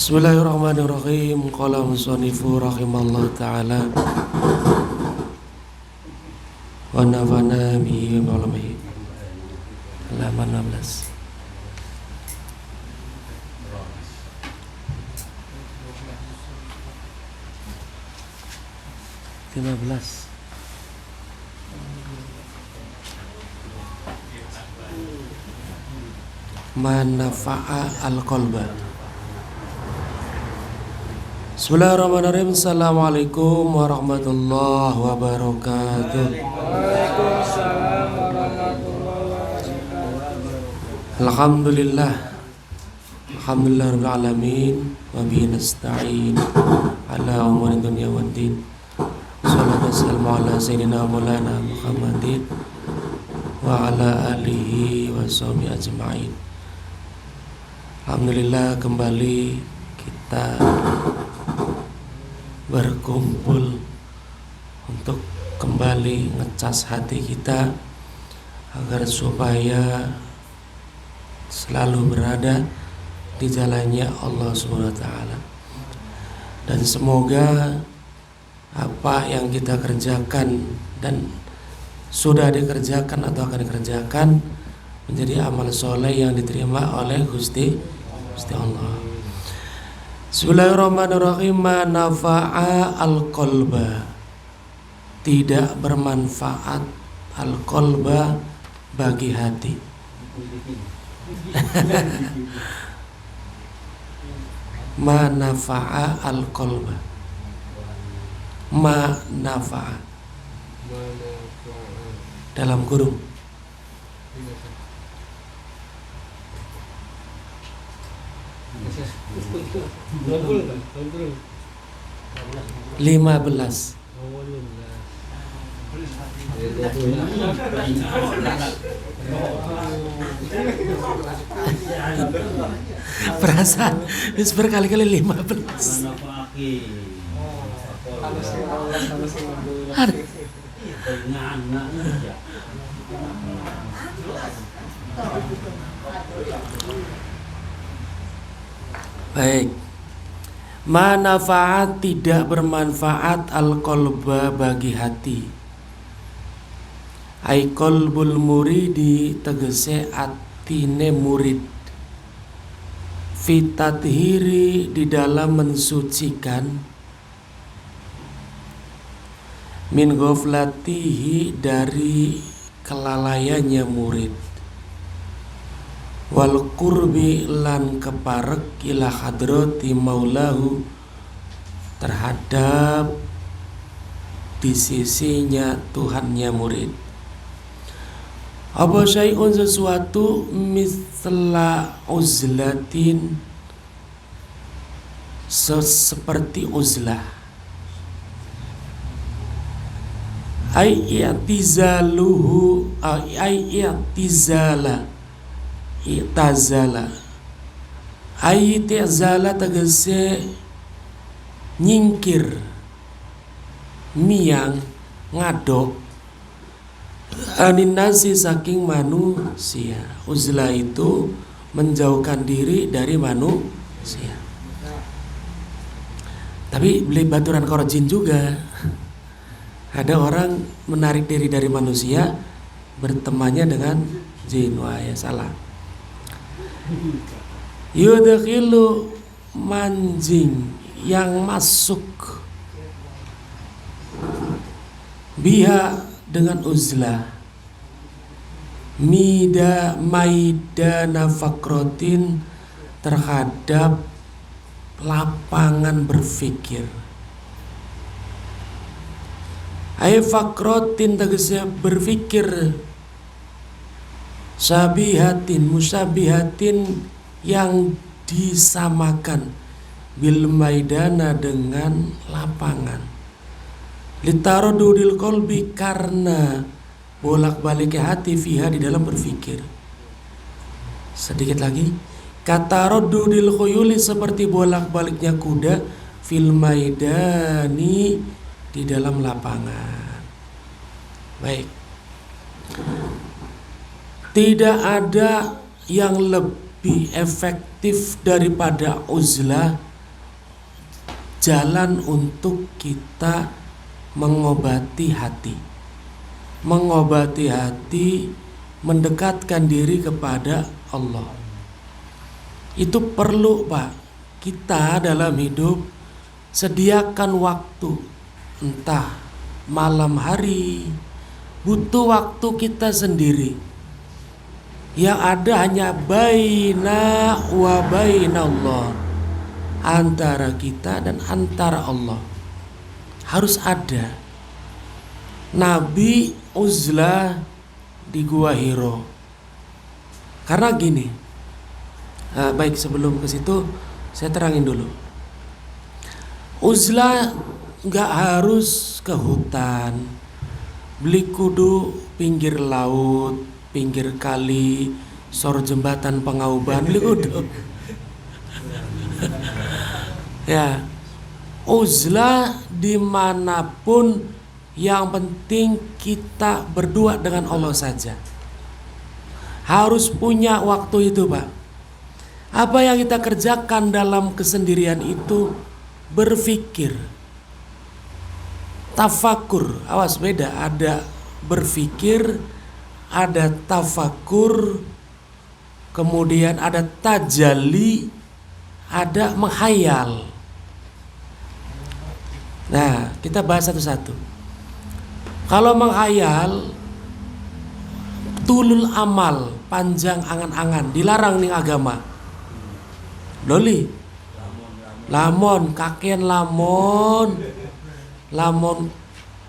Bismillahirrahmanirrahim. Qala musannifu rahimallahu ta'ala wa nafa'ana bihi wa ulamihi. Halaman 16. Manafa'a al-qalba. Bismillahirrahmanirrahim. Assalamualaikum warahmatullahi wabarakatuh. Waalaikumsalam warahmatullahi wabarakatuh. Alhamdulillah rabbil alamin wa bihi nasta'in ala umuri dunya waddin. Shallallahu wassalamu ala sayyidina maulana Muhammadin wa ala alihi wa sahbihi ajma'in. Alhamdulillah kembali kita berkumpul untuk kembali ngecas hati kita agar supaya selalu berada di jalannya Allah SWT. Dan semoga apa yang kita kerjakan dan sudah dikerjakan atau akan dikerjakan menjadi amal soleh yang diterima oleh Gusti Allah. Bismillahirrahmanirrahim. Nafa'a al-qalba, tidak bermanfaat al-qalba bagi hati. Ma nafa'a al-qalba, ma nafa'a dalam kurung 15. Perasaan bis berkali-kali 15. Baik. Manfaat tidak bermanfaat al-qalba bagi hati. Ai qalbul muridi tegese atine murid. Fitathiri di dalam mensucikan, min ghaflatihi dari kelalaiannya murid, wal qurbi lan keparek ila hadrati maulahu terhadap di sisinya Tuhannya murid. Apa syai'un sesuatu misla uzlatin seperti uzlah, ai i'tizaluhu ai i'tizala i'tazala ai i'tizala tegese nyingkir, miang, ngadok, aninasi saking manusia. Uzlah itu menjauhkan diri dari manusia. Tapi beli baturan korojin juga. Ada orang menarik diri dari manusia, bertemannya dengan jin. Wah, ya salah. Yudkhilu manjing, yang masuk biha dengan uzlah, maida nafakrotin terhadap lapangan berfikir. Fakrotin tegese berfikir, sabihatin musabihatin yang disamakan bil maidana dengan lapangan. Litarodudil kolbi, karena bolak-baliknya hati fiha di dalam berfikir. Sedikit lagi, kata rodudil khuyuli, seperti bolak-baliknya kuda, fil maidani, di dalam lapangan. Baik, tidak ada yang lebih efektif daripada uzlah, jalan untuk kita mengobati hati. Mengobati hati, mendekatkan diri kepada Allah. Itu perlu, Pak. Kita dalam hidup sediakan waktu, entah malam hari, butuh waktu kita sendiri. Yang ada hanya baina wa bainallah, antara kita dan antara Allah. Harus ada. Nabi uzlah di Gua Hiro. Karena gini. Baik, sebelum ke situ saya terangin dulu. Uzlah nggak harus ke hutan, beli kudu pinggir laut, pinggir kali, sor jembatan Pengauban, beli kudu. Ya, uzlah dimanapun, yang penting kita berdua dengan Allah saja. Harus punya waktu itu, Pak. Apa yang kita kerjakan dalam kesendirian itu berfikir, tafakur. Awas, beda, ada berfikir, ada tafakur, kemudian ada tajalli, ada menghayal. Nah, kita bahas satu-satu. Kalau menghayal, tulul amal, panjang angan-angan, dilarang nih agama. Loli, lamon, kakek lamon,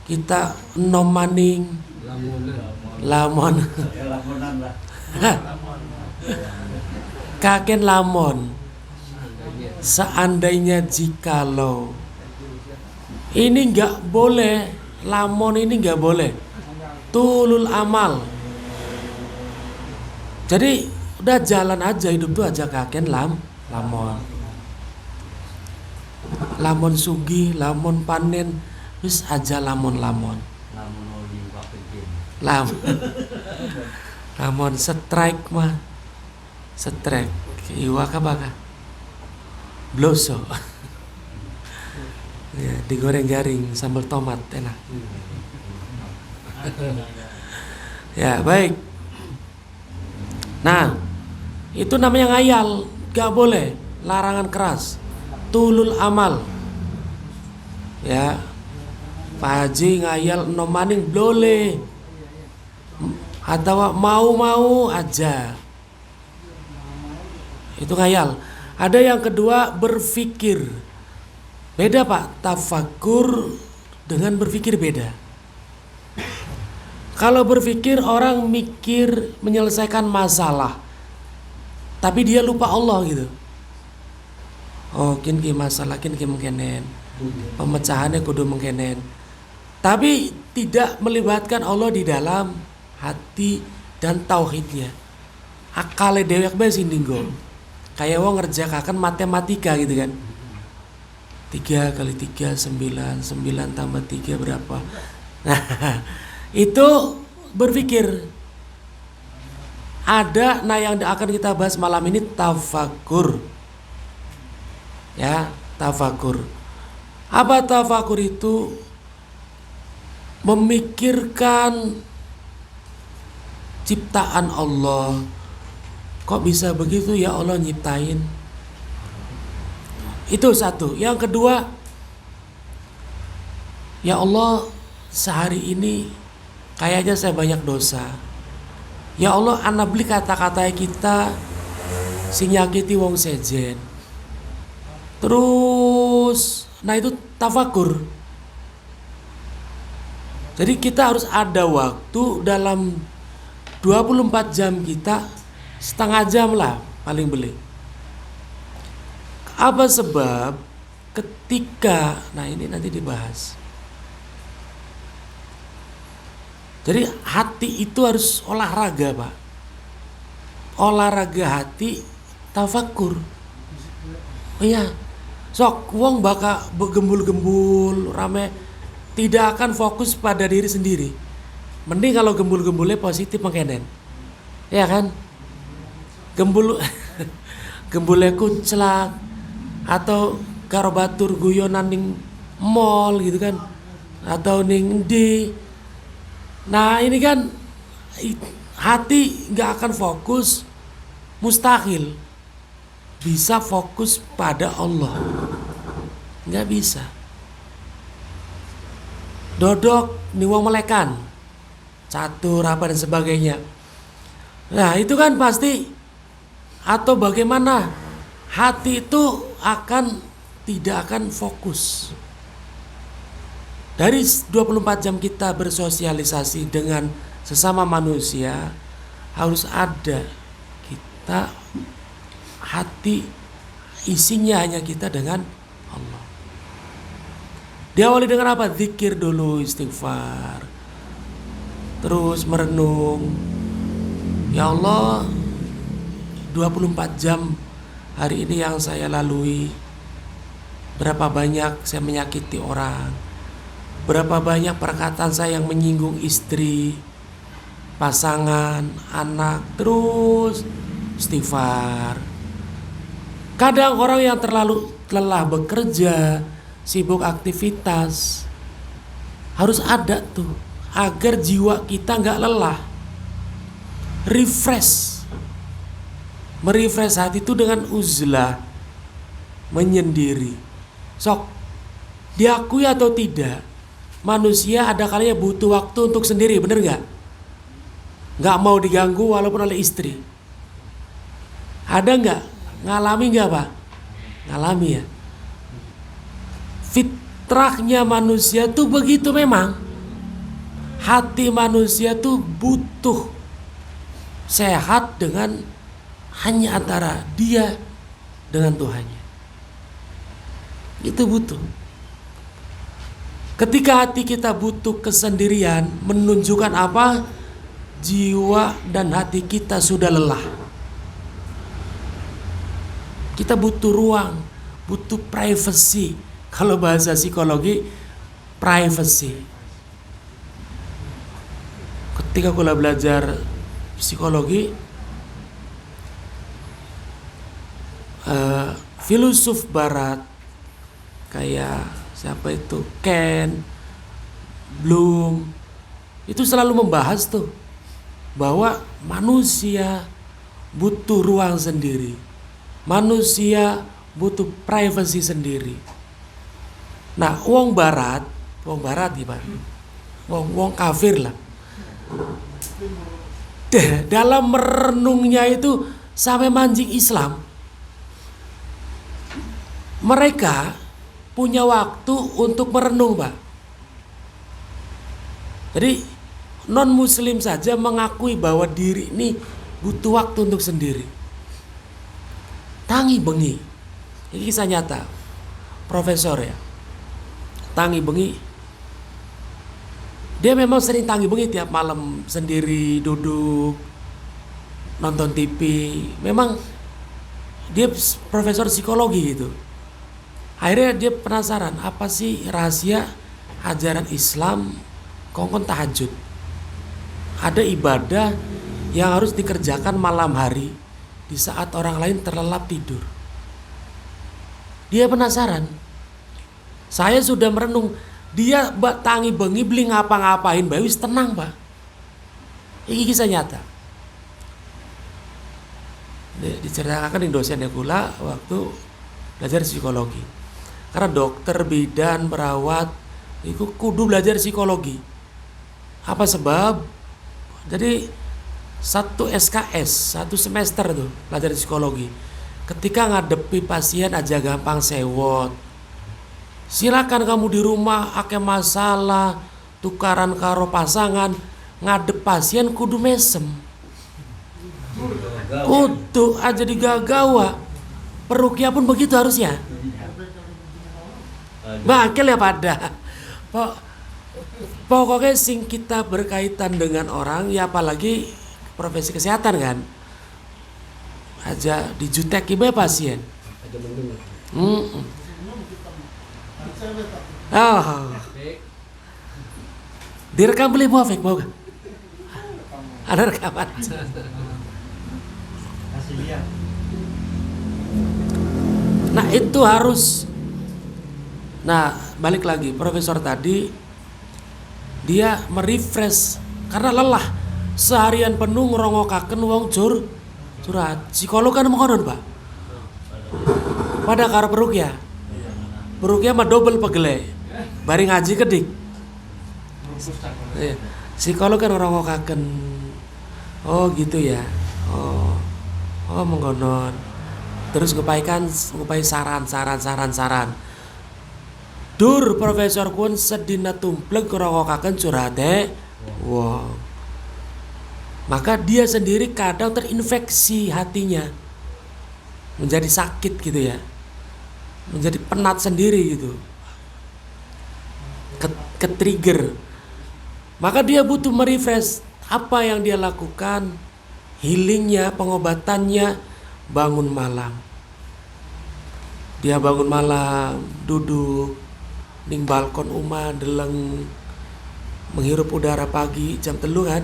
kita enom maning, lamon, kakek lamon. Seandainya jikalau ini nggak boleh, lamon ini nggak boleh, tulul amal. Jadi udah jalan aja hidup tuh aja kakek lamon sugi, lamon panen, wis aja lamon strike mah, strike iwa kabaka bloso. Ya, digoreng garing sambal tomat enak. Ya, baik. Nah, itu namanya ngayal, gak boleh, larangan keras. Tulul amal. Ya, Pak Haji ngayal enom maning boleh, atau mau aja. Itu ngayal. Ada yang kedua, berfikir. Beda, Pak. Tafakur dengan berfikir beda. Kalau berfikir, orang mikir menyelesaikan masalah, tapi dia lupa Allah gitu. Oh, kin masalah kin mengkenen, pemecahannya kudu mengkenen, tapi tidak melibatkan Allah di dalam hati dan tauhidnya. Akale dewek bae sindinggo. Kayak wong ngerjakaken matematika gitu kan. 3 kali 3 9, 9 tambah 3 berapa? Nah, itu berpikir. Ada, nah yang akan kita bahas malam ini tafakur. Ya, tafakur. Apa tafakur itu? Memikirkan ciptaan Allah. Kok bisa begitu ya Allah nyiptain? Itu satu. Yang kedua, ya Allah, sehari ini kayaknya saya banyak dosa. Ya Allah, ana beli kata-kata kita sing nyakiti wong sejen. Terus, nah itu tafakur. Jadi kita harus ada waktu dalam 24 jam kita, setengah jam lah paling beli. Apa sebab ketika, nah ini nanti dibahas. Jadi hati itu harus olahraga, Pak. Olahraga hati, tafakur. Oh iya, sok wong bakal gembul-gembul rame, tidak akan fokus pada diri sendiri. Mending kalau gembul-gembulnya positif mengkenen. Ya kan? Gembul gembulnya kunclak atau karo batur guyonan ning mall gitu kan, atau ning di. Nah ini kan hati nggak akan fokus, mustahil bisa fokus pada Allah, nggak bisa. Dodok nih wong melekan, catur apa dan sebagainya. Nah itu kan pasti, atau bagaimana hati itu tidak akan fokus. Dari 24 jam kita bersosialisasi dengan sesama manusia, harus ada kita hati isinya hanya kita dengan Allah. Diawali dengan apa? Zikir dulu, istighfar. Terus merenung. Ya Allah, 24 jam hari ini yang saya lalui, berapa banyak saya menyakiti orang, berapa banyak perkataan saya yang menyinggung istri, pasangan, anak. Terus istighfar. Kadang orang yang terlalu lelah bekerja, sibuk aktivitas, harus ada tuh agar jiwa kita nggak lelah. Merefresh hati itu dengan uzlah, menyendiri. Sok diakui atau tidak, manusia ada kalanya butuh waktu untuk sendiri, bener nggak? Nggak mau diganggu walaupun oleh istri. Ada nggak? Ngalami nggak, Pak? Ngalami ya. Fitrahnya manusia tuh begitu memang. Hati manusia tuh butuh sehat dengan hanya antara dia dengan Tuhannya. Itu butuh. Ketika hati kita butuh kesendirian, menunjukkan apa? Jiwa dan hati kita sudah lelah. Kita butuh ruang, butuh privacy. Kalau bahasa psikologi, privacy. Ketika aku belajar psikologi, filosof barat kayak siapa itu, Ken, Bloom, itu selalu membahas tuh bahwa manusia butuh ruang sendiri, manusia butuh privacy sendiri. Nah, wong barat gimana? Wong kafir lah. Dalam merenungnya itu sampai mancing Islam. Mereka punya waktu untuk merenung, Pak. Jadi non muslim saja mengakui bahwa diri ini butuh waktu untuk sendiri. Tangi bengi. Ini kisah nyata. Profesor ya. Tangi bengi. Dia memang sering tangi bengi tiap malam sendiri duduk nonton TV. Memang dia profesor psikologi gitu. Akhirnya dia penasaran, apa sih rahasia ajaran Islam kongkon tahajud? Ada ibadah yang harus dikerjakan malam hari di saat orang lain terlelap tidur. Dia penasaran. Saya sudah merenung. Dia tangi bengi beli ngapa-ngapain bae wis tenang, Pak. Ini kisah nyata. Diceritakan di dosennya kula waktu belajar psikologi. Karena dokter, bidan, perawat itu kudu belajar psikologi. Apa sebab? Jadi satu SKS, satu semester tuh belajar psikologi. Ketika ngadepi pasien aja gampang sewot. Silakan kamu di rumah akeh masalah, tukaran karo pasangan, ngadep pasien kudu mesem. Kudu aja digagawa. perukia pun begitu harusnya. Bakal ya pada. Pokoknya sing kita berkaitan dengan orang, ya apalagi profesi kesehatan kan, aja dijuteki be pasien. Oh. Direkam beli Muafik mau gak? Ada rekaman. Nah itu harus. Nah balik lagi, profesor tadi dia merefresh karena lelah seharian penuh ngerongokaken wong curhat. Psikolog kan mengonon Pak. Pada karo perukia mah double pegele. Bari ngaji kedik. Psikolog kan ngerongokaken. Oh gitu ya. Oh mengonon. Terus ngupai saran. Dur profesor kun sedina tumplek ngerongokaken curhate. Wow. Maka dia sendiri kadang terinfeksi hatinya. Menjadi sakit gitu ya. Menjadi penat sendiri gitu. Ke-trigger. Maka dia butuh merefresh. Apa yang dia lakukan, healingnya, pengobatannya, bangun malam. Dia bangun malam, duduk ning balkon omah, deleng, menghirup udara pagi jam 3 kan,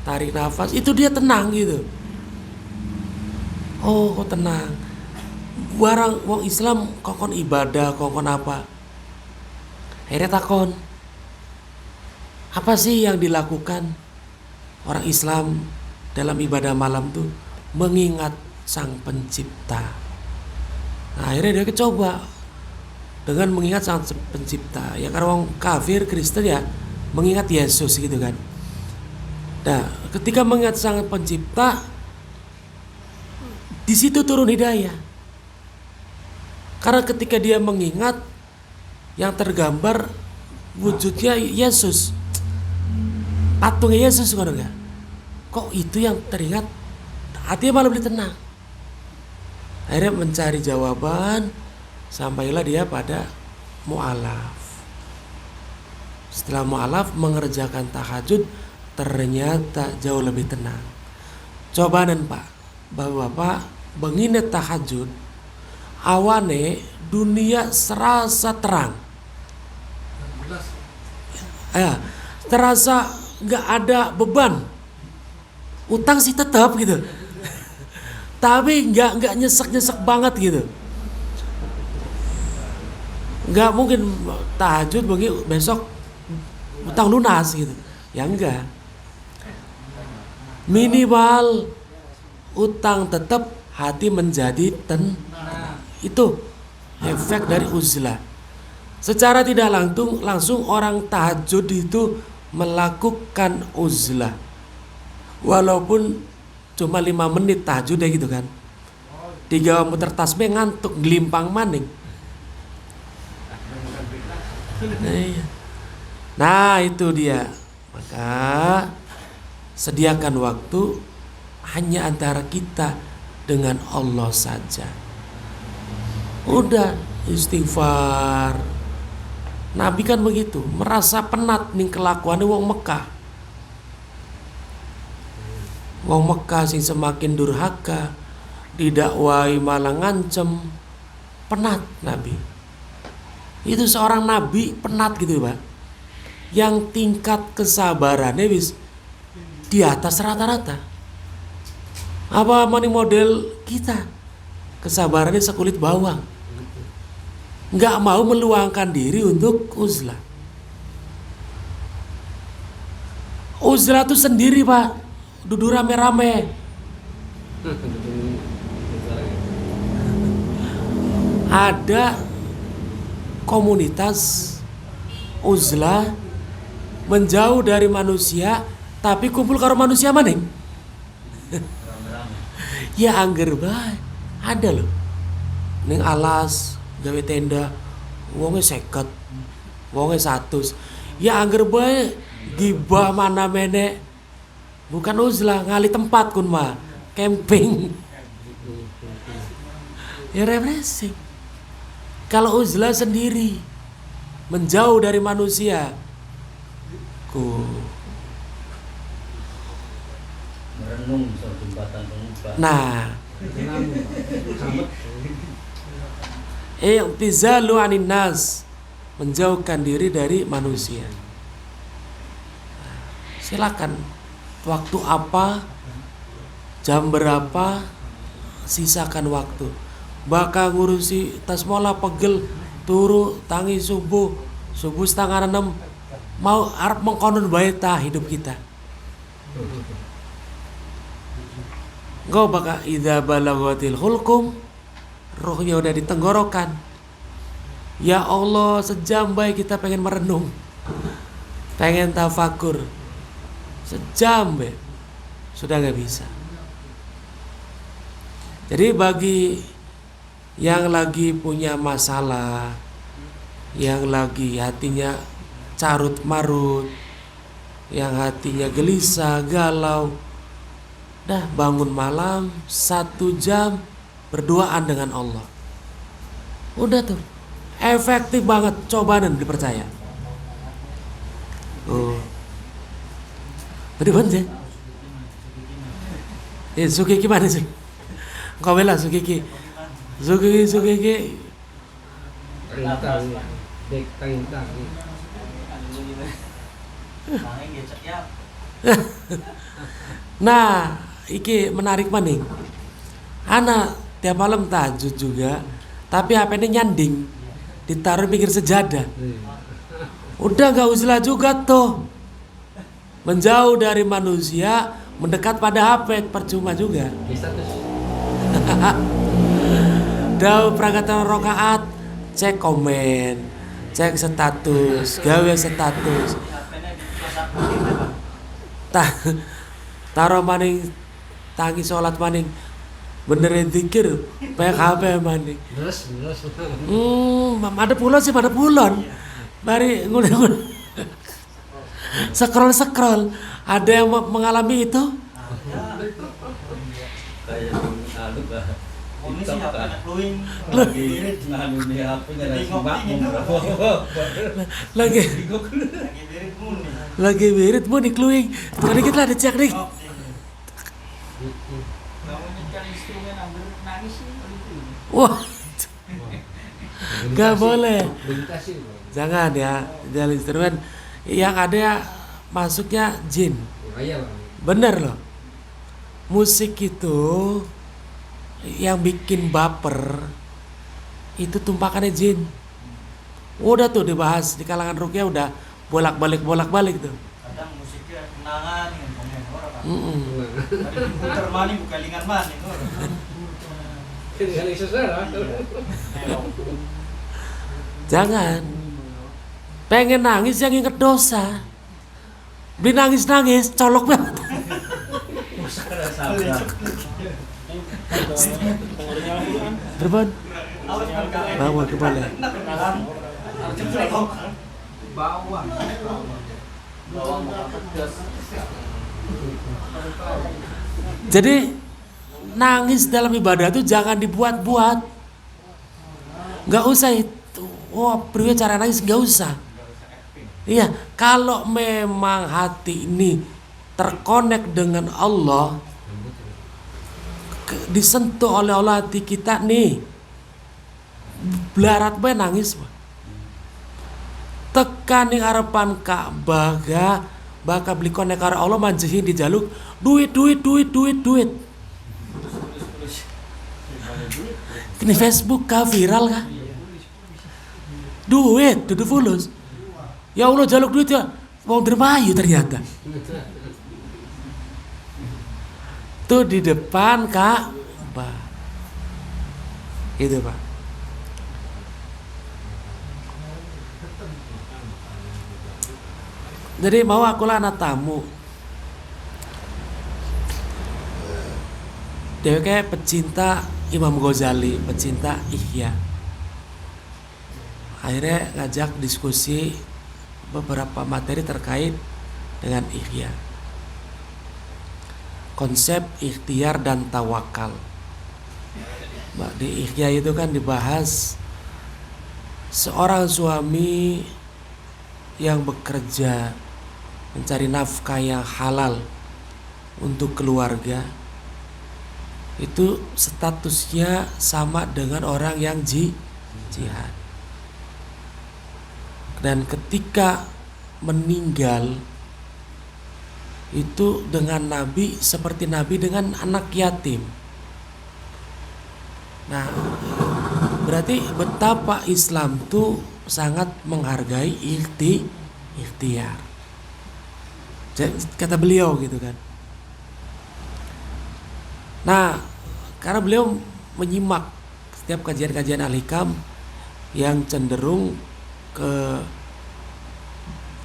tarik nafas, itu dia tenang gitu. Oh kok tenang. Barang wong Islam kokon ibadah, kokon apa? Akhirnya takon, apa sih yang dilakukan orang Islam dalam ibadah malam tuh? Mengingat Sang Pencipta. Nah, akhirnya dia coba dengan mengingat Sang Pencipta. Ya karena orang kafir Kristen ya mengingat Yesus gitu kan. Nah, ketika mengingat Sang Pencipta, di situ turun hidayah. Karena ketika dia mengingat, yang tergambar wujudnya Yesus. Patungnya Yesus kan enggak? Kok itu yang teringat? Hatinya malah lebih tenang. Akhirnya mencari jawaban, sampailah dia pada mu'alaf. Setelah mu'alaf mengerjakan tahajud, ternyata jauh lebih tenang. Cobaan Pak, Bapak benginet tahajud, awane dunia serasa terang. Terasa nggak ada beban. Utang sih tetap gitu. Tapi nggak nyesek banget gitu. Nggak mungkin tahajud besok utang lunas gitu. Ya enggak. Minimal utang tetap, hati menjadi tenang. Itu efek dari uzlah. Secara tidak langsung orang tahajud itu melakukan uzlah. Walaupun cuma 5 menit tahajud ya gitu kan. 3 muter tasbih ngantuk, gelimpang maning. Nah itu dia. Maka sediakan waktu hanya antara kita dengan Allah saja. Udah istighfar. Nabi kan begitu, merasa penat nih kelakuannya wong Mekah. Wong Mekah sing semakin durhaka, didakwai malah ngancem, penat Nabi. Itu seorang Nabi penat gitu Pak. Yang tingkat kesabarannya wis di atas rata-rata. Apa model kita? Kesabarannya sekulit bawang. Nggak mau meluangkan diri untuk uzlah. Uzlah itu sendiri Pak, duduk rame-rame. Ada komunitas uzlah menjauh dari manusia, tapi kumpul karo manusia maning. Ya angger bae, ada loh. Ning alas gawe tenda, wonge 50, wonge 100. Ya angger bae gibah mana mene. Bukan uzlah, ngali tempat kun mah, camping. Ya refreshing. Kalau uzlah sendiri, menjauh dari manusia, merenung soal jembatan pemuda. nah, i'tizalu 'anin nas, menjauhkan diri dari manusia. Silakan waktu apa, jam berapa, sisakan waktu. Bakal ngurusi tas mola pegel turu tangi subuh 5:30 mau arep mengkonon bae ta hidup kita. Engkau bakal idza balaghatil hulqum, rohnya udah di tenggorokan. Ya Allah, sejam baik kita pengen merenung, pengen tafakur, sejam baik sudah nggak bisa. Jadi bagi yang lagi punya masalah, yang lagi hatinya carut marut, yang hatinya gelisah, galau, dah bangun malam 1 jam berduaan dengan Allah. Udah tuh, efektif banget, cobaan dipercaya. Tadi banget ya. Suki gimana sih? Kau bela Suki. Perintah. Nah, iki menarik maning. Anak tiap malam tahajud juga, tapi HP-nya nyanding, ditaruh pinggir sejadah. Udah gak uzlah juga tuh. Menjauh dari manusia, mendekat pada HP, percuma juga. Dau prakatan rokaat, cek komen, cek status, gawe status. Taruh maning, tangi sholat maning, benerin zikir, PKB maning. Ada pulon. Mari ngulur. Scroll. Ada yang mengalami itu? Kayak alu lah. Ini siapa anak luing lagi nganu di HP-nya lagi birit mau dikluing. Tadi kita ada cek nih. Wah, nggak boleh. Jangan ya, jalan instrumen yang ada masuknya jin. Bener loh. Musik itu yang bikin baper itu tumpakannya jin. Udah tuh dibahas di kalangan ruqyah, udah bolak-balik tuh. Kadang musiknya kenangan yang komen orang. Tadi putar mani bukan lingan mani orang. Jangan. Pengen nangis yang inget dosa. Beli nangis colok banget. Terbang. Bawa kembali. Jadi nangis dalam ibadah itu jangan dibuat-buat. Nggak usah itu. Priwe cara nangis nggak usah. Iya, kalau memang hati ini terkonek dengan Allah, disentuh oleh Allah hati kita nih, belarat bae nangis. Tekan ning harapan Ka'bah bakal beli konek karo Allah, manjehin dijaluk duit. Ini Facebook kah viral kah? Duit, dudu fulus. Ya Allah jaluk duit ya, mau dermayu ternyata. Tuh di depan Ka'bah. Gitu Pak. Jadi mau akulah anak tamu. Dia kayak pecinta Imam Ghazali, pecinta Ihya. Akhirnya ngajak diskusi beberapa materi terkait dengan Ihya. Konsep ikhtiar dan tawakal. Di Ihya itu kan dibahas seorang suami yang bekerja mencari nafkah yang halal untuk keluarga, itu statusnya sama dengan orang yang jihad. Dan ketika meninggal itu dengan Nabi seperti Nabi dengan anak yatim. Nah, berarti betapa Islam tuh sangat menghargai ikhtiar. Kata beliau gitu kan. Nah, karena beliau menyimak setiap kajian-kajian Al-Hikam yang cenderung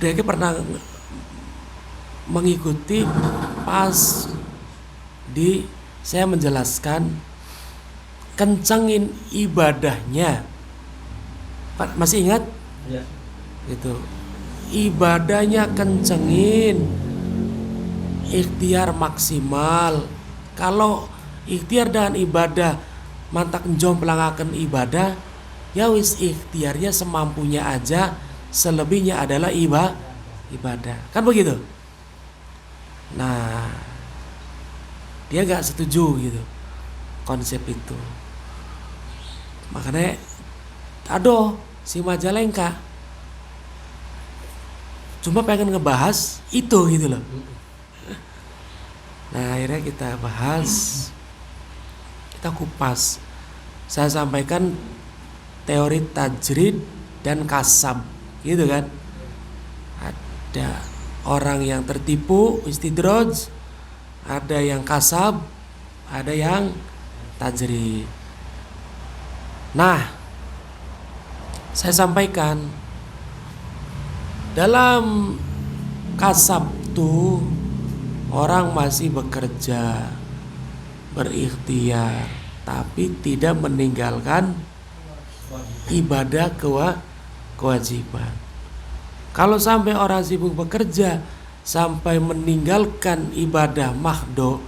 dia pernah mengikuti pas saya menjelaskan kencengin ibadahnya. Pak masih ingat? Ya. Gitu. Ibadahnya kencengin, ikhtiar maksimal. Kalau ikhtiar dan ibadah mantak jomplangaken ibadah, ya wis ikhtiarnya semampunya aja, selebihnya adalah ibadah. Kan begitu? Nah, dia gak setuju gitu konsep itu. Makanya aduh, si Majalengka cuma pengen ngebahas itu gitu loh. Nah, akhirnya kita bahas, kita kupas. Saya sampaikan teori tajrid dan kasab, gitu kan. Ada orang yang tertipu, istidraj, ada yang kasab, ada yang tajrid. Nah, saya sampaikan dalam kasab tuh orang masih bekerja, berikhtiar, tapi tidak meninggalkan ibadah kewajiban. Kalau sampai orang sibuk bekerja sampai meninggalkan ibadah mahdo,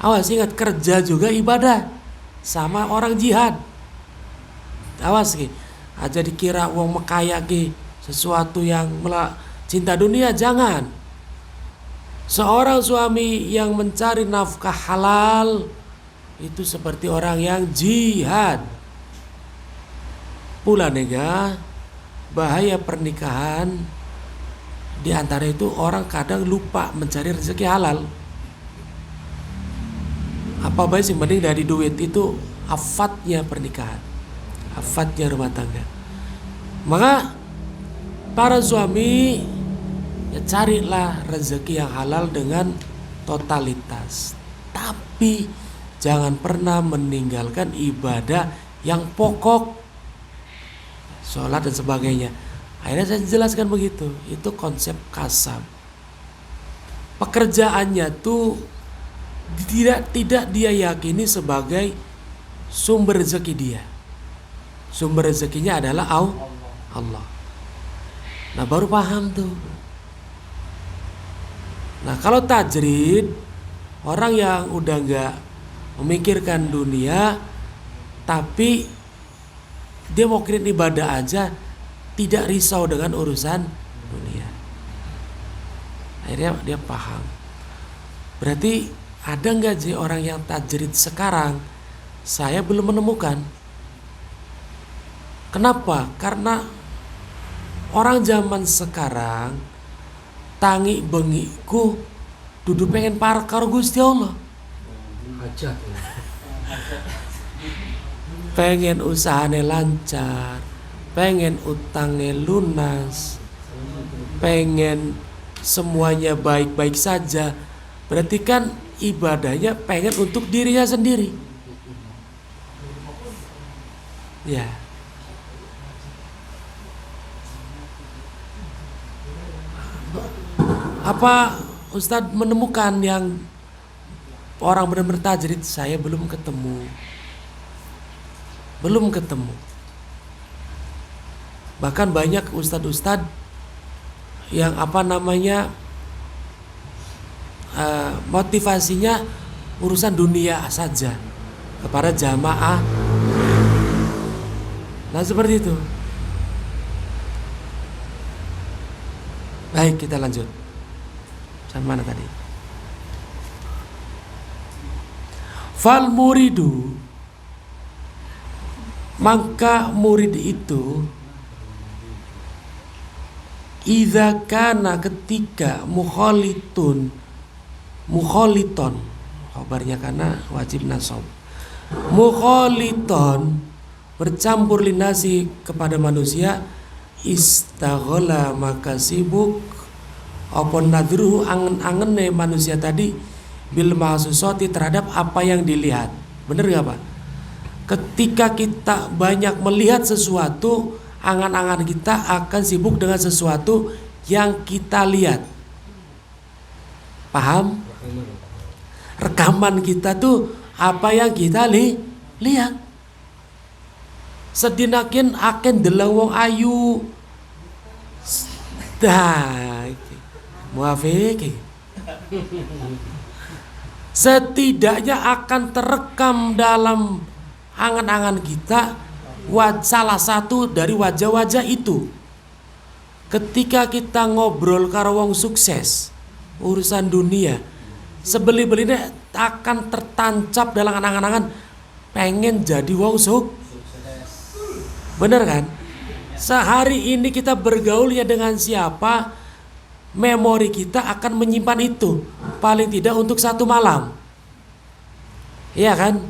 awas ingat, kerja juga ibadah, sama orang jihad. Awas ki, aja dikira wong mekaya ki sesuatu yang cinta dunia, jangan. Seorang suami yang mencari nafkah halal itu seperti orang yang jihad. Pula nega, bahaya pernikahan di antara itu orang kadang lupa mencari rezeki halal. Apa baik sih mending dari duit itu afatnya pernikahan, afatnya rumah tangga. Maka para suami, ya carilah rezeki yang halal dengan totalitas, tapi jangan pernah meninggalkan ibadah yang pokok, sholat dan sebagainya. Akhirnya saya jelaskan begitu. Itu konsep kasab. Pekerjaannya tuh tidak dia yakini sebagai sumber rezeki dia. Sumber rezekinya adalah Allah. Nah, baru paham tuh. Nah, kalau tajrid, orang yang udah gak memikirkan dunia, tapi dia mau kirim ibadah aja, tidak risau dengan urusan dunia. Akhirnya dia paham. Berarti ada gak sih orang yang tajrid sekarang? Saya belum menemukan. Kenapa? Karena orang zaman sekarang tangi bengiku duduk pengen parek karo Gusti Allah. Pengen usahane lancar, pengen utangnya lunas, pengen semuanya baik-baik saja. Berarti kan ibadahnya pengen untuk dirinya sendiri. Ya. Apa Ustadz menemukan yang orang benar-benar tajrid? Saya belum ketemu. Bahkan banyak ustadz-ustadz yang motivasinya urusan dunia saja kepada jamaah Nah seperti itu. Baik, kita lanjut. Sampai mana tadi? Fal muridu, maka murid itu idza kana ketika mukhaliton, kabarnya karena wajib nasab. Mukhaliton bercampur linasi kepada manusia, istaghala maka sibuk apa nadruhu angen-angene manusia tadi bil mahsusati terhadap apa yang dilihat. Bener gak Pak? Ketika kita banyak melihat sesuatu, angan-angan kita akan sibuk dengan sesuatu yang kita lihat. Paham? Rekaman kita tuh apa yang kita lihat. Sedinakin akan deleng wong ayu. Dah, muafik. Setidaknya akan terekam dalam angan-angan kita salah satu dari wajah-wajah itu. Ketika kita ngobrol karo wong sukses urusan dunia, sebeli-beline akan tertancap dalam angan-angan pengen jadi wong bener kan? Sehari ini kita bergaulnya dengan siapa, memori kita akan menyimpan itu paling tidak untuk satu malam. Iya kan?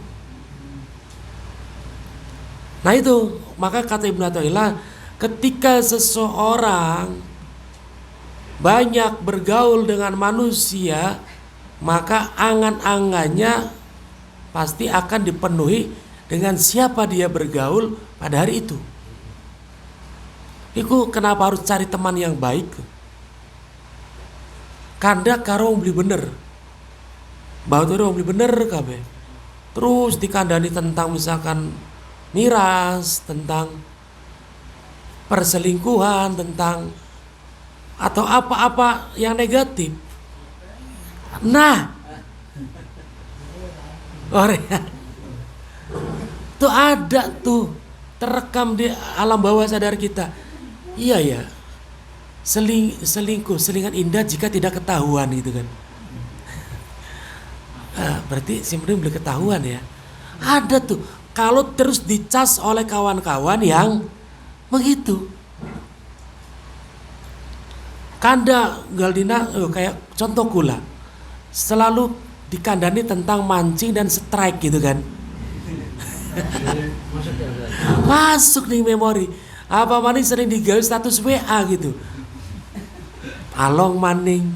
Nah itu, maka kata Ibnu Athaillah, ketika seseorang banyak bergaul dengan manusia, maka angan-angannya pasti akan dipenuhi dengan siapa dia bergaul pada hari itu. Iku kenapa harus cari teman yang baik? Kandak karo beli bener, bau tuh beli bener kabeh. Terus dikandani tentang misalkan miras, tentang perselingkuhan, tentang atau apa-apa yang negatif. Nah, tuh ada tuh terekam di alam bawah sadar kita. Iya ya, selingan indah jika tidak ketahuan gitu kan. Berarti sebenarnya boleh ketahuan ya. Ada tuh kalau terus dicas oleh kawan-kawan yang begitu. Kanda Galdina kayak contoh kula selalu dikandani tentang mancing dan strike gitu kan. Masuk nih memori. Apa maning sering digawe status WA gitu. Halong maning.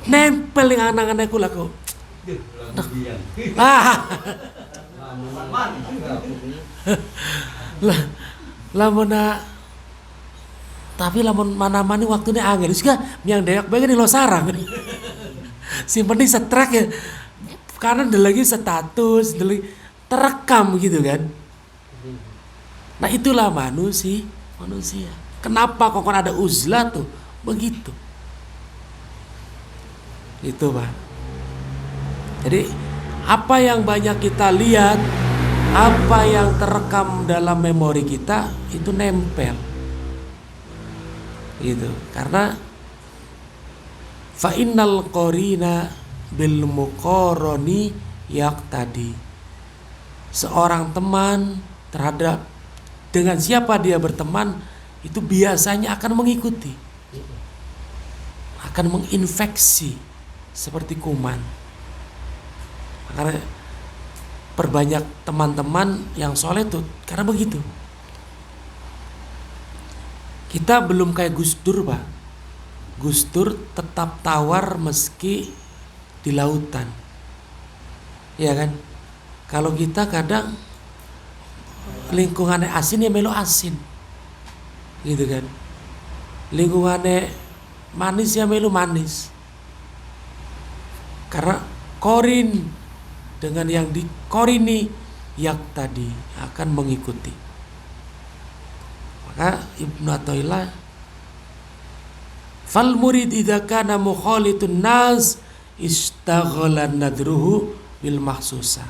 Nempel yang anak-anak kula kok. Lamun tapi lamun mana-mani waktunya angin juga yang deyak bae lo sarang. Simpen di setrek ya. Karena lagi status, terekam gitu kan. Nah itulah manusia. Kenapa kok ada uzlah tuh? Begitu. Itu Pak. Jadi apa yang banyak kita lihat, apa yang terekam dalam memori kita itu nempel. Gitu. Karena fa innal qarina bil muqarrani yaqtadi. Seorang teman terhadap dengan siapa dia berteman itu biasanya akan mengikuti, akan menginfeksi seperti kuman. Karena perbanyak teman-teman yang soleh tuh karena begitu. Kita belum kayak Gus Dur Pak. Gus Dur tetap tawar meski di lautan. Iya kan? Kalau kita kadang lingkungannya asin ya melo asin. Gitu kan? Lingkungannya manis ya melo manis. Karena korin dengan yang dikorini yang tadi akan mengikuti. Maka Ibnu Athaillah fal murid idza kana mukhalitun nas istaghala nadruhu bil mahsusa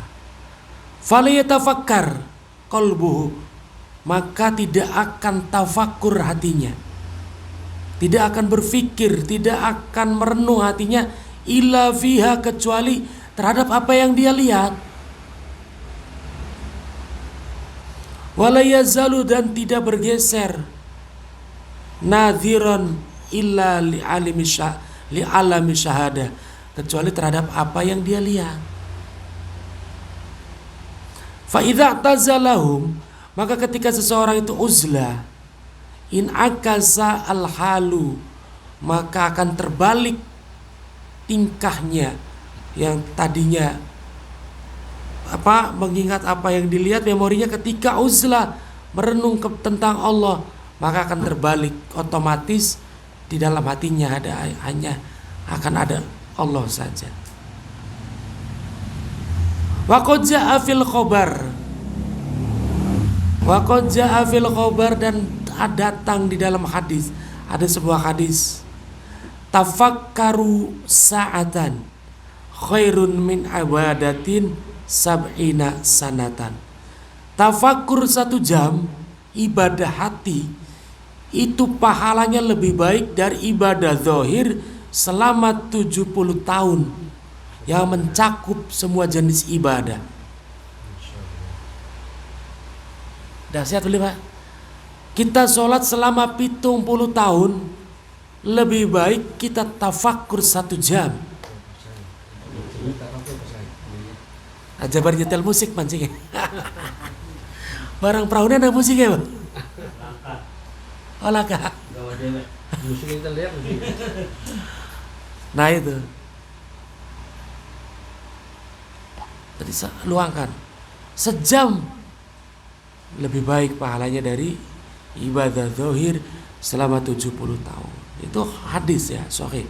falyatafakkar qalbuhu, maka tidak akan tafakur hatinya, tidak akan berfikir, tidak akan merenung hatinya illa fiha, kecuali terhadap apa yang dia lihat. Wala yazalu, dan tidak bergeser, nadhiran illa li alami syahada, kecuali terhadap apa yang dia lihat. Fa idza tazalahum, maka ketika seseorang itu uzlah, in akasa al halu, maka akan terbalik tingkahnya yang tadinya mengingat apa yang dilihat, memorinya ketika uzlah merenung tentang Allah, maka akan terbalik, otomatis di dalam hatinya hanya akan ada Allah saja. Wa qad jaa fil khabar, dan datang di dalam hadis, ada sebuah hadis, tafakkaru sa'atan khairun min ibadatin sab'ina sanatan. Tafakkur 1 jam ibadah hati itu pahalanya lebih baik dari ibadah zahir selama 70 tahun yang mencakup semua jenis ibadah. Dahsyat boleh Pak? Kita sholat selama 70 tahun, lebih baik kita tafakkur 1 jam. Aja bar nyetel musik mancing. Barang perahunya ada musik ya Pak? Olah kak. Musik kita lihat musik. Nah itu. Tadi luangkan 1 jam lebih baik pahalanya dari ibadah zahir selama 70 tahun. Itu hadis ya, sahih.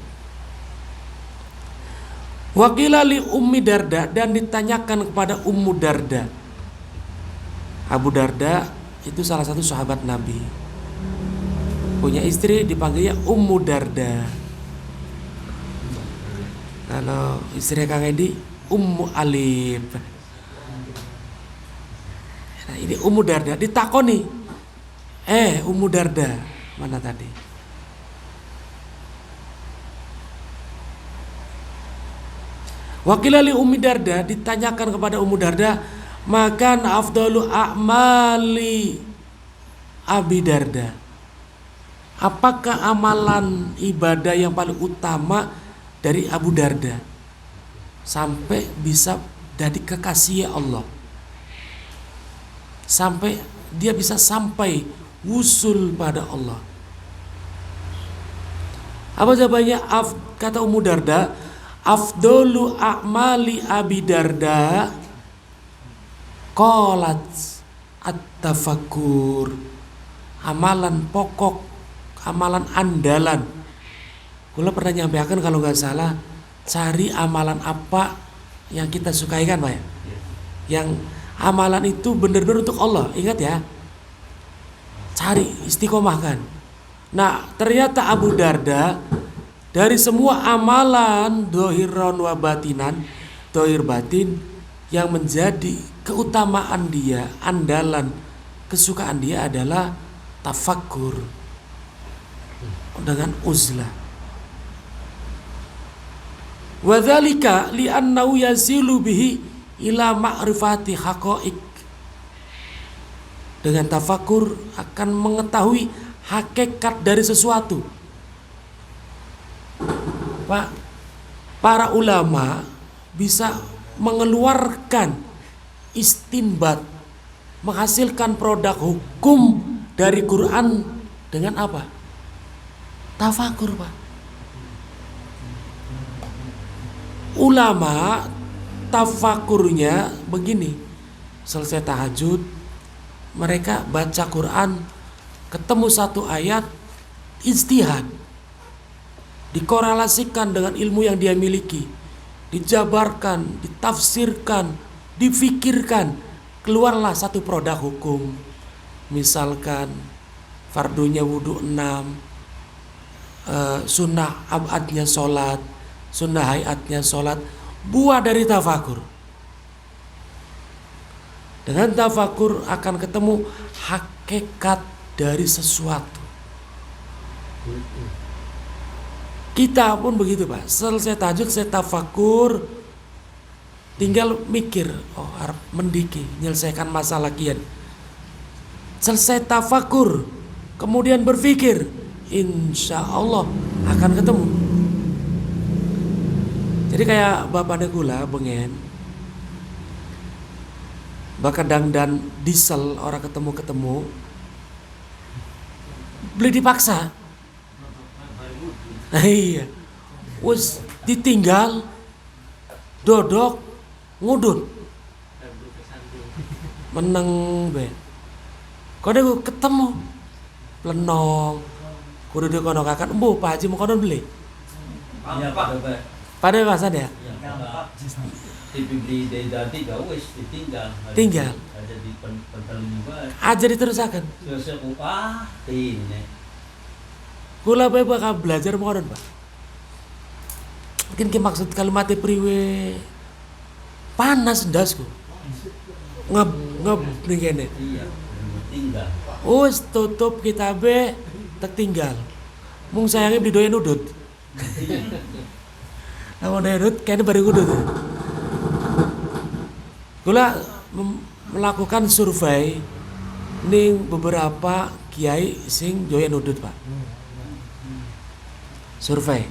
Wa qila li Ummi Darda, dan ditanyakan kepada Ummu Darda. Abu Darda itu salah satu sahabat Nabi. Punya istri dipanggilnya Ummu Darda. Kalau istri Kang Edi Ummu Alif. Nah, ini Ummu Darda ditakoni. Ummu Darda mana tadi? Wakil ali Ummi Darda, ditanyakan kepada Ummu Darda, makan afdalu a'mali Abi Darda. Apakah amalan ibadah yang paling utama dari Abu Darda sampai bisa jadi kekasih Allah, sampai dia bisa sampai wusul pada Allah? Apa jawabannya? Kata Ummu Darda, afdalu a'mali Abi Darda qalat at-tafakkur. Amalan pokok, amalan andalan. Kula pernah nyampaikan kalau nggak salah, cari amalan apa yang kita sukai kan Pak ya? Yang amalan itu benar-benar untuk Allah, ingat ya. Cari, istiqomahkan. Nah, ternyata Abu Darda dari semua amalan dohiron wa batinan, dohir batin, yang menjadi keutamaan dia, andalan, kesukaan dia adalah tafakkur dengan uzlah. Wa dzalika li'annahu yazilu bihi ila ma'rifati haqa'iq. Dengan tafakkur akan mengetahui hakikat dari sesuatu. Pak, para ulama bisa mengeluarkan istinbat, menghasilkan produk hukum dari Quran dengan apa? Tafakur Pak. Ulama tafakurnya begini, selesai tahajud mereka baca Quran, ketemu satu ayat, ijtihad, dikorelasikan dengan ilmu yang dia miliki, dijabarkan, ditafsirkan, difikirkan, keluarlah satu produk hukum. Misalkan fardunya wudu 6, sunnah abadnya sholat, sunnah hayatnya sholat, buah dari tafakur. Dengan tafakur akan ketemu hakikat dari sesuatu. Kita pun begitu Pak. Selesai tahajud, saya tafakur, tinggal mikir, oh harap mendiki, menyelesaikan masalah kian. Selesai tafakur, kemudian berpikir, insya Allah akan ketemu. Jadi kayak Bapak Negula bengen, bakadang dan diesel orang ketemu, beli dipaksa. Iya, wes ditinggal, dodok, ngudut, meneng be. Kau deh ketemu, plenong, kudu dia kono kakan, Pak Haji mau kono beli. Iya Pak. Pada masa dia. Iya Pak. Dibeli dari dati gak wes ditinggal. Tinggal. Ada di pentelung juga. Aja diterusakan. Selesai upah ini. Kula bae bakal belajar moron Pak. Mungkin ki maksud kalimatnya priwe. Panas ndasku. Ngep ning kene. Iya, tinggal. Wis tutup kitabe tek tinggal. Mung sayangnya beli doyan udut. Lawan doyan udut kayaknya baru udut. Kula melakukan survei ning beberapa kiai sing doyan udut Pak. Survei.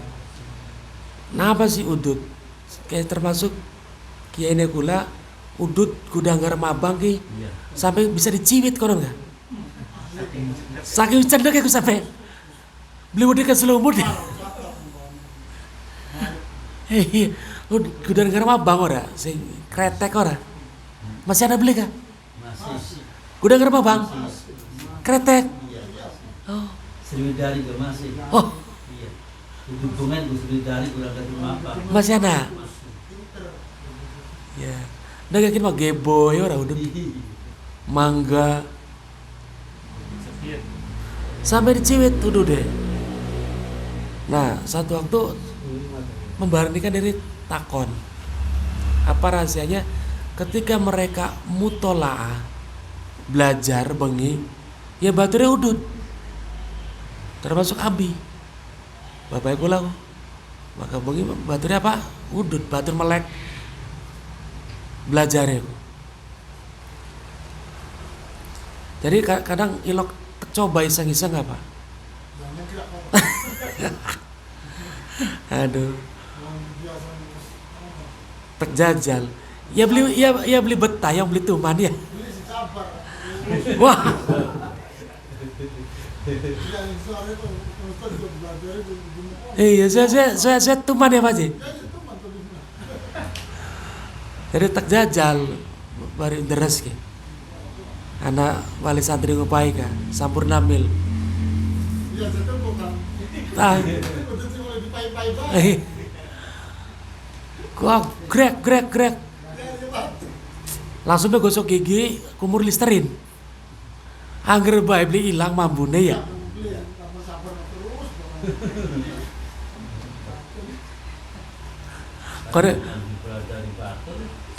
Kenapa sih udut? Kayak termasuk kiai kula udut gudang garam abang ki Iya. sampai bisa diciwit kono enggak? Saking cendek aku sampai beli udut ke selumut ya. Hei, gudang garam abang ora, sing kretek ora. Masih ada beli kah? Masih. Gudang garam abang. Kretek. Oh. Sriwidari juga masih. Oh, Iya. Hubungan Gus Sriwidari kurang dari apa? masih ada. Ya. Udah yakin mah geboy ora udut. Mangga sampai diciwit udah deh. Nah, satu waktu memberanikan diri takon. Apa rahasianya? Ketika mereka mutolaah belajar bengi, ya baturnya udut. Termasuk abi. Bapak kula maka bengi baturnya apa? Udut, batur melek. Belajar ya. Jadi kadang ilok coba iseng-iseng apa? Aduh. Tek jajal. Ya beli betah, yang beli tuman ya. Wah. Iya, saya tuman ya Pak Ji. Jadi tak jajal bari deres ki. Anak wali santri ngupai ka, sampurna mil. Iya, saya bukan. Ah. Udah cuma dipai-pai. Gua grek. Langsung gosok gigi, kumur listerin. Angger bae beli ilang mambune ya.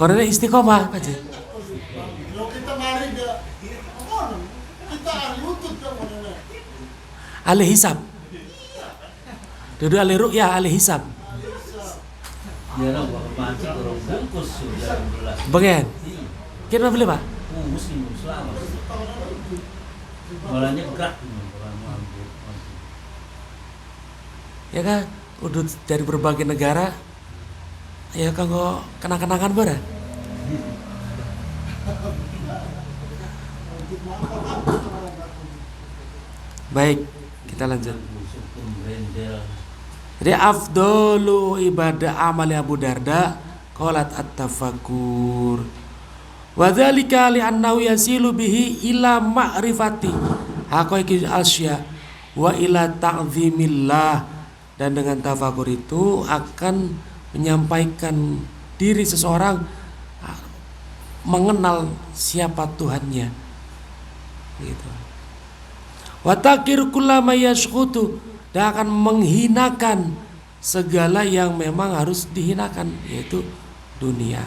Kode istiqomah Pak Ji. Kalau kita mari dia, kita lutut kan mana? Alih hisab. Dudu alih ru'yah, alih hisab. Dia orang buat pancing orang bungkus sudah belas. Bengen. Kira beli Pak? Bungkus ini selama. Malahnya gerak orang mampu. Ya kan, udah dari berbagai negara. Ya kanggo kenang-kenangan bara. Baik, kita lanjut. Jadi afdalu ibadah amali Abu Darda qalat at-tafakkur. Wa dzalika li annahu yasilu bihi ila ma'rifati haqaiqil asya wa ila ta'zimillah, dan dengan tafakur itu akan menyampaikan diri seseorang mengenal siapa Tuhannya gitu. Wa takir kullama yashqutu, dan akan menghinakan segala yang memang harus dihinakan, yaitu dunia.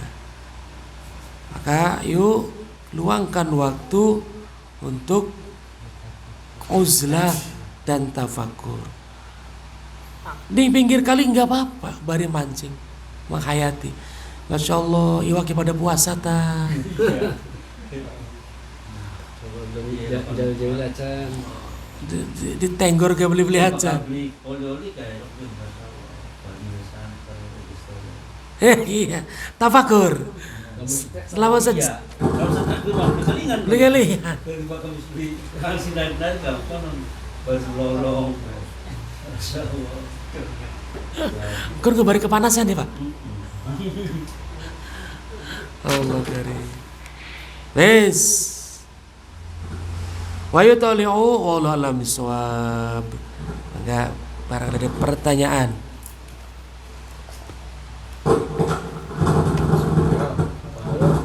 Maka yuk luangkan waktu untuk uzlah dan tafakur. Di pinggir kali nggak apa-apa, bari mancing, menghayati. Masya Allah, iwaki pada puasa ta. Jauh-jauh acan. Ditenggor ke beli-beli aja. Beli oli-oli kayak itu santai. Iya, tafakur. Selama Iya. Kalau saya beli kelingan. Beli-beli. Dari bakal beli hal sinar-sinar enggak kan baru lolong. Kur kembali kepanasan ya Pak. Allah karim. Wes. Wa yutali'u wallahu alam bisawab. Enggak, barang ada pertanyaan.